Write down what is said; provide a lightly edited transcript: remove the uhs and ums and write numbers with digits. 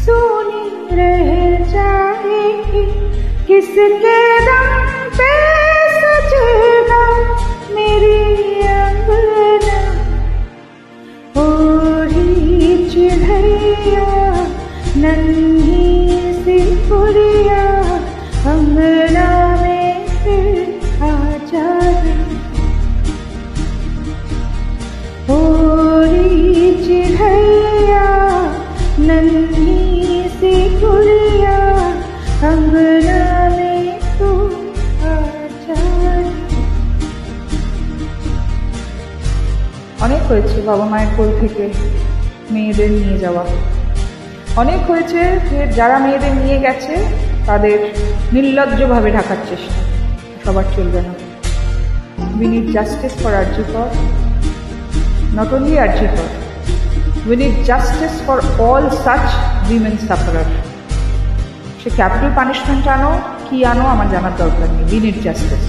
सुनी रह जाएगी, किसके दम पे सजेगा मेरी अंगना। ओढ़ी चिड़ैया नन्ही सी गुड़िया, अंगना में फिर आ जाए। ओढ़ी चिड़ैया नन्ही सी गुड़िया, अंगना में तू आ जाए। অনেক হয়েছে বাবা মায়ের কোল থেকে মেয়েদের নিয়ে যাওয়া, অনেক হয়েছে যে যারা মেয়েদের নিয়ে গেছে তাদের নির্লজ্জভাবে ঢাকার চেষ্টা। সবার চলবে না। We need justice for Arji Kar, not only Arji Kar, we need justice for all such women sufferers. Say capital punishment আনো কি আনো আমার জানার দরকার নেই, we need justice.